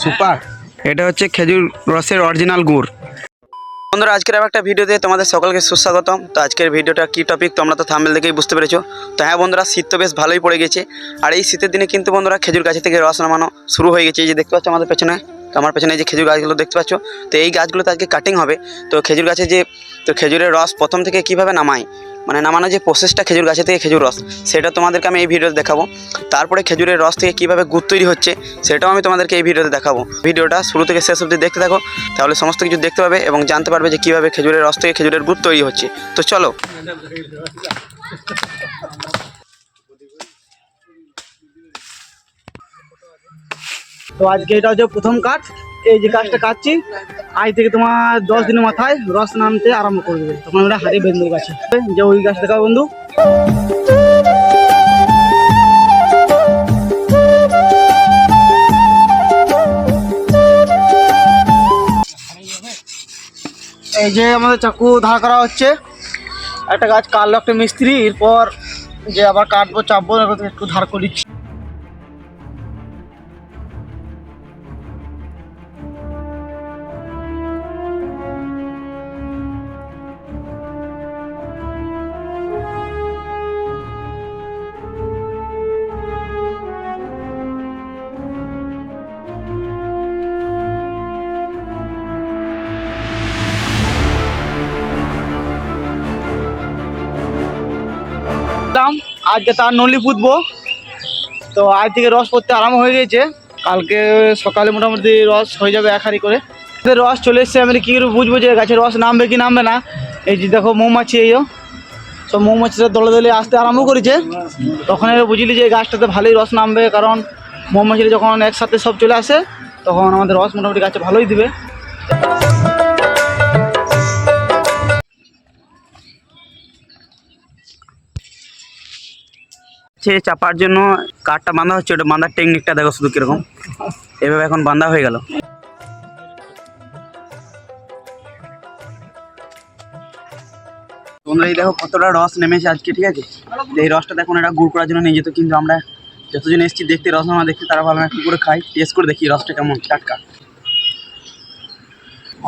Super. এটা হচ্ছে খেজুর রসের অরিজিনাল গুড়। বন্ধুরা, আজকের একটা ভিডিওতে তোমাদের সকলকে সুস্বাগতম। তো আজকের ভিডিওটা কী টপিক তোমরা তো থাম্বনেল দেখেই বুঝতে পেরেছো। তো হ্যাঁ বন্ধুরা, শীত তো বেশ ভালোই পড়ে গেছে। আর এই শীতের দিনে কিন্তু বন্ধুরা খেজুর গাছ থেকে রস নামানো শুরু হয়ে গেছে। এই যে দেখতে পাচ্ছ আমাদের পেছনে, তো আমার পেছনে এই যে খেজুর গাছগুলো দেখতে পাচ্ছ। তো এই গাছগুলোতে আজকে কাটিং হবে। তো খেজুর গাছে যে খেজুরের রস প্রথম থেকে কীভাবে নামায়, মানে নামানো যে প্রসেসটা খেজুর গাছে থেকে খেজুর রস, সেটা তোমাদেরকে আমি এই ভিডিওতে দেখাবো। তারপরে খেজুরের রস থেকে কীভাবে গুড় তৈরি হচ্ছে সেটাও আমি তোমাদেরকে এই ভিডিওতে দেখাবো। ভিডিওটা শুরু থেকে শেষ অবধি দেখতে থাকো, তাহলে সমস্ত কিছু দেখতে পাবে এবং জানতে পারবে যে কীভাবে খেজুরের রস থেকে খেজুরের গুড় তৈরি হচ্ছে। তো চলো। তো আজকে এটা হচ্ছে প্রথম কাঠ। এই যে গাছটা কাটছি, আজ থেকে তোমার 10 দিনের মাথায় রস নামতে আরম্ভ করে দেবে। তখন ওটা হারিয়ে বেঁধে গাছে যে ওই গাছ দেখাও বন্ধু। এই যে আমাদের চাকু ধার করা হচ্ছে। একটা গাছ কাটলো একটা মিস্ত্রি, এরপর যে আবার কাটবো চাপবো একটু ধার করে দিচ্ছি। আজকে তার নলি পুঁতবো। তো আজ থেকে রস পড়তে আরম্ভ হয়ে গেছে। কালকে সকালে মোটামুটি রস হয়ে যাবে 1 হাঁড়ি করে। রস চলে এসছে, আমি কী করে বুঝবো যে গাছের রস নামবে কি নামবে না। এই যে দেখো মৌমাছি, এই সব মৌমাছিটা দলে দলে আসতে আরম্ভ করেছে। তখন বুঝলি যে এই গাছটাতে ভালোই রস নামবে, কারণ মৌমাছিরা যখন একসাথে সব চলে আসে তখন আমাদের রস মোটামুটি গাছে ভালোই দিবে। চাপার জন্য কাঠটা বাঁধা হচ্ছে, ওটা বাঁধার টেকনিকটা দেখো শুধু কিরকম। এভাবে এখন বাঁধা হয়ে গেল। তোমরা এই দেখো কতটা রস নেমেছে আজকে, ঠিক আছে। এই রসটা দেখুন, এটা গুড় করার জন্য নিয়ে যেত, কিন্তু আমরা যতজন এসেছি দেখতে রস নামা দেখতে, তারা ভালো একটু করে খাই, টেস্ট করে দেখি রসটা কেমন টাটকা।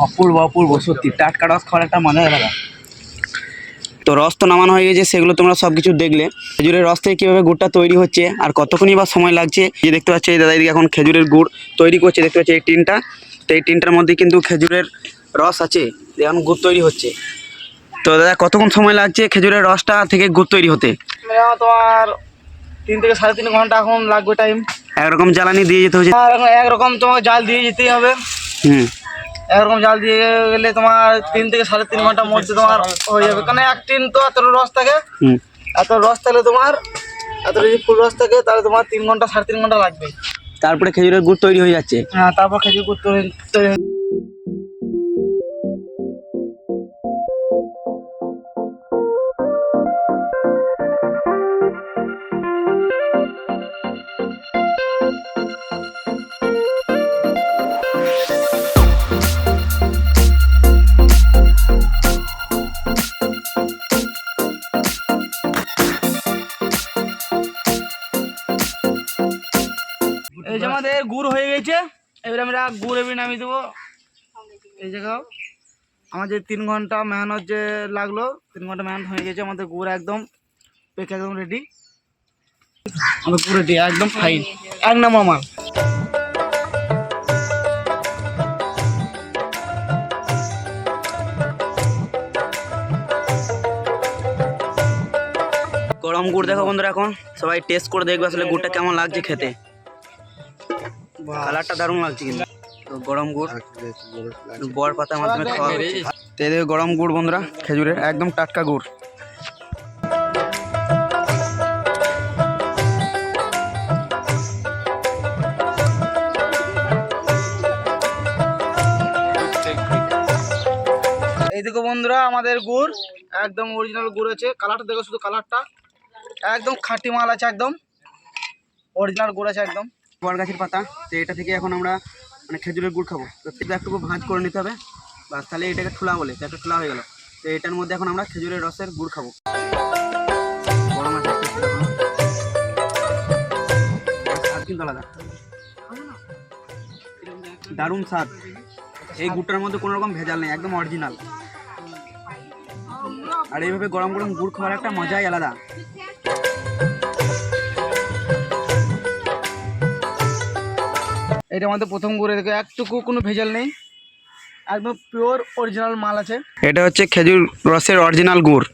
অপূর্ব অপূর্ব, সত্যি টাটকা রস খাওয়ার একটা মজা আলাদা। তো রস তো নামানো হয়ে গেছে, সেগুলো তোমরা সব কিছু দেখলে। খেজুরের রস থেকে কীভাবে গুড়টা তৈরি হচ্ছে আর কতক্ষণই বা সময় লাগছে। যে দেখতে পাচ্ছি এই দাদা এদিকে এখন খেজুরের গুড় তৈরি করছে, দেখতে পাচ্ছি এই টিনটা। তো এই টিনটার মধ্যে কিন্তু খেজুরের রস আছে, এখন গুড় তৈরি হচ্ছে। তো দাদা কতক্ষণ সময় লাগছে খেজুরের রসটা থেকে গুড় তৈরি হতে? তোমার 3 থেকে 3.5 ঘন্টা এখন লাগবে টাইম। একরকম জ্বালানি দিয়ে যেতে হচ্ছে, আর এখন একরকম তোমাকে জাল দিয়ে যেতেই হবে। একরকম জাল দিয়ে গেলে তোমার 3 থেকে 3.5 ঘন্টার মধ্যে তোমার হয়ে যাবে। কারণ এক টিন তো এত রস থাকে, এত রস থাকলে তোমার এত যদি ফুল রস থাকে তাহলে তোমার 3 ঘন্টা 3.5 ঘন্টা লাগবে। তারপরে খেজুরের গুড় তৈরি হয়ে যাচ্ছে। হ্যাঁ, তারপর খেজুর গুড় তৈরি। এই যে আমাদের গুড় হয়ে গেছে, এবারে আমরা গুড় এবারে নামিয়ে দেবো। এই জায়গাও আমাদের 3 ঘন্টা মেহনত যে লাগলো, 3 ঘন্টা মেহনত হয়ে গেছে। আমাদের গুড় একদম পেকে একদম রেডি। আমাদের গুড় রেডি, একদম ফাইন, 1 নম্বর মাল। গরম গুড় দেখো বন্ধুরা, এখন সবাই টেস্ট করে দেখবে আসলে গুড়টা কেমন লাগছে খেতে। কালারটা দারুণ লাগছে কিন্তু। তো গরম গুড় বর পাতার মাধ্যমে খাওয়া হচ্ছে। তো এই দেখো গরম গুড় বন্ধুরা, খেজুরের একদম টাটকা গুড়। এই দেখো বন্ধুরা, আমাদের গুড় একদম অরিজিনাল গুড় আছে। কালারটা দেখো শুধু, কালারটা একদম খাঁটি মাল আছে, একদম অরিজিনাল গুড় আছে একদম। বর গাছের পাতা, তো এটা থেকে এখন আমরা মানে খেজুরের গুড় খাবো। তো একটু ভাঁজ করে নিতে হবে, বাস তাহলে এটাকে ঠোলা বলে, তো একটা ঠোলা হয়ে গেল। তো এটার মধ্যে এখন আমরা খেজুরের রসের গুড় খাবো। গরম আছে কিন্তু আলাদা। দারুণ স্বাদ। এই গুড়টার মধ্যে কোনো রকম ভেজাল নেই, একদম অরিজিনাল। আর এইভাবে গরম গরম গুড় খাওয়ার একটা মজাই আলাদা। এটা আমাদের প্রথম গুড়ে দেখো একটুকু কোনো ভেজাল নেই, একদম পিওর অরিজিনাল মাল আছে। এটা হচ্ছে খেজুর রসের অরিজিনাল গুড়।